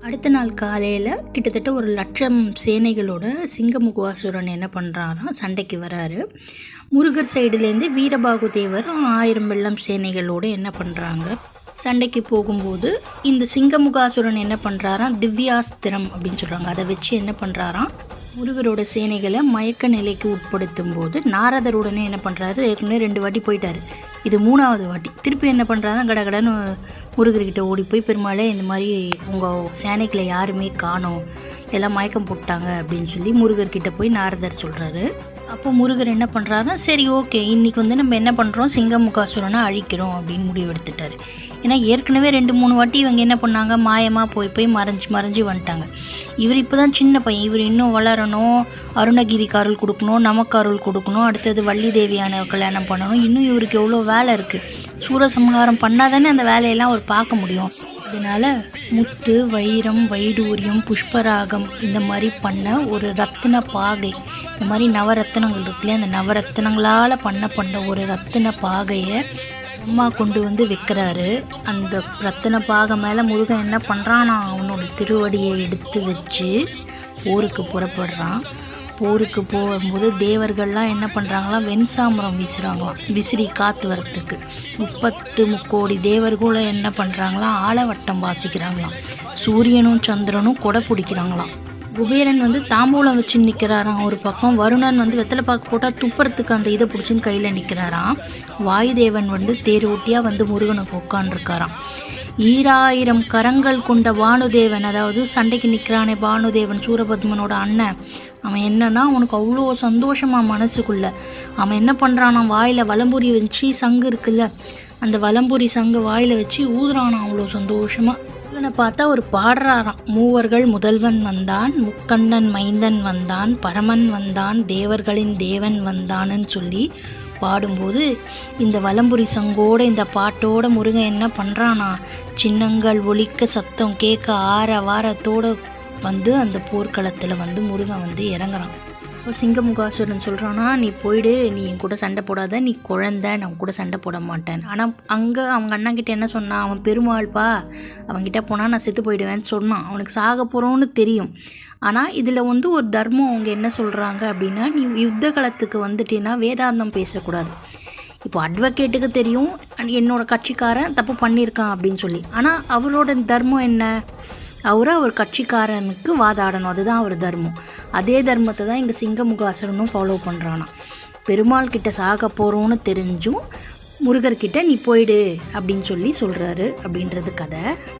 அடுத்த நாள் காலையில் கிட்டத்தட்ட 1,00,000 சேனைகளோட சிங்கமுகாசுரன் என்ன பண்ணுறாராம், சண்டைக்கு வராரு. முருகர் சைடுலேருந்து வீரபாகு தேவர் 1000 வெள்ளம் சேனைகளோடு என்ன பண்ணுறாங்க, சண்டைக்கு போகும்போது இந்த சிங்கமுகாசுரன் என்ன பண்ணுறாராம், திவ்யாஸ்திரம் அப்படின்னு சொல்கிறாங்க, அதை வச்சு என்ன பண்ணுறாராம், முருகரோட சேனைகளை மயக்க நிலைக்கு உட்படுத்தும் போது நாரதருடனே என்ன பண்ணுறாரு, ஏற்கனவே 2 வாட்டி போயிட்டார், இது 3வது வாட்டி திருப்பி என்ன பண்ணுறாருன்னா கடகடன்னு முருகர்கிட்ட ஓடி போய், பெருமாளே இந்த மாதிரி உங்கள் சேனைகளை யாருமே காணோம், எல்லாம் மயக்கம் போட்டாங்க அப்படின்னு சொல்லி முருகர்கிட்ட போய் நாரதர் சொல்கிறாரு. அப்போ முருகர் என்ன பண்ணுறாருன்னா, சரி ஓகே, இன்றைக்கி நம்ம என்ன பண்ணுறோம், சிங்கமுகாசுரனை அழிக்கிறோம் அப்படின்னு முடிவெடுத்துட்டார். ஏன்னா ஏற்கனவே 2-3 வாட்டி இவங்க என்ன பண்ணாங்க, மாயமாக போய் மறைஞ்சு வந்துட்டாங்க. இவர் இப்போ தான் சின்ன பையன், இவர் இன்னும் வளரணும், அருணகிரிக்கு அருள் கொடுக்கணும், நமக்கு அருள் கொடுக்கணும், அடுத்தது வள்ளி தேவியான கல்யாணம் பண்ணணும், இன்னும் இவருக்கு எவ்வளோ வேலை இருக்குது. சூரசம்ஹாரம் பண்ணால் தானே அந்த வேலையெல்லாம் அவர் பார்க்க முடியும். அதனால் முத்து, வைரம், வைடூரியம், புஷ்பராகம் இந்த மாதிரி பண்ண ஒரு ரத்தின பாகை, இந்த மாதிரி நவரத்தினங்கள் இருக்குல்லையே, அந்த நவரத்தினங்களால் பண்ண ஒரு ரத்தின பாகையை அம்மா கொண்டு வைக்கிறாரு. அந்த ரத்தின பாகை மேலே முருகன் என்ன பண்ணுறான், அவனோட திருவடியை எடுத்து வச்சு போருக்கு புறப்படுறான். போருக்கு போகும்போது தேவர்கள்லாம் என்ன பண்ணுறாங்களாம், வெண்சாமரம் வீசுகிறாங்களாம், விசிறி காற்று வரத்துக்கு. 30 முக்கோடி தேவர்களும் என்ன பண்ணுறாங்களாம், ஆலவட்டம் வாசிக்கிறாங்களாம். சூரியனும் சந்திரனும் கொடை பிடிக்கிறாங்களாம். குபேரன் தாம்பூலம் வச்சு நிற்கிறாராம் ஒரு பக்கம். வருணன் வெத்தலை பாக்கு போட்டால் துப்புறத்துக்கு அந்த இதை பிடிச்சின்னு கையில் நிற்கிறாராம். வாயுதேவன் தேர் ஓட்டியாக முருகனுக்கு உட்காண்டிருக்காராம். 1000 கரங்கள் கொண்ட பானுதேவன், அதாவது சண்டைக்கு நிற்கிறானே பானுதேவன், சூரபத்மனோட அண்ணன், அவன் என்னன்னா அவனுக்கு அவ்வளோ சந்தோஷமாக மனசுக்குள்ள. அவன் என்ன பண்ணுறானா, வாயில் வலம்புரி வச்சு சங்கு இருக்குல்ல, அந்த வலம்புரி சங்கு வாயில் வச்சு ஊதுறானான் அவ்வளோ சந்தோஷமாக. இவனை பார்த்தா ஒரு பாடுறாராம், மூவர்கள் முதல்வன் வந்தான், முக்கண்ணன் மைந்தன் வந்தான், பரமன் வந்தான், தேவர்களின் தேவன் வந்தான்னு சொல்லி பாடும்போது இந்த வலம்புரி சங்கோட இந்த பாட்டோட முருகன் என்ன பண்ணுறானா, சின்னங்கள் ஒலிக்க சத்தம் கேட்க ஆரவாரத்தோடு அந்த போர்க்களத்தில் முருகன் இறங்குறான். இப்போ சிங்கமுகாசுரன் சொல்கிறானா, நீ போயிடு, நீ என் கூட சண்டை போடாத, நீ குழந்தை, நான் கூட சண்டை போட மாட்டேன். ஆனால் அங்கே அவங்க அண்ணன்கிட்ட என்ன சொன்னான், அவன் பெருமாள்பா, அவன்கிட்ட போனால் நான் செத்து போயிடுவேன்னு சொன்னான். அவனுக்கு சாக போகிறோன்னு தெரியும். ஆனால் இதில் ஒரு தர்மம் அவங்க என்ன சொல்கிறாங்க அப்படின்னா, நீ யுத்த களத்துக்கு வந்துட்டேன்னா வேதாந்தம் பேசக்கூடாது. இப்போ அட்வொகேட்டுக்கு தெரியும் என்னோட கட்சிக்காரன் தப்பு பண்ணியிருக்கான் அப்படின்னு சொல்லி, ஆனால் அவரோட தர்மம் என்ன, அவர் கட்சிக்காரனுக்கு வாதாடணும், அதுதான் அவர் தர்மம். அதே தர்மத்தை தான் இங்கே சிங்கமுகாசுரனும் ஃபாலோ பண்ணுறானா. பெருமாள் கிட்ட சாக போகிறோன்னு தெரிஞ்சும் முருகர்கிட்ட நீ போயிடு அப்படின்னு சொல்கிறாரு அப்படின்றது கதை.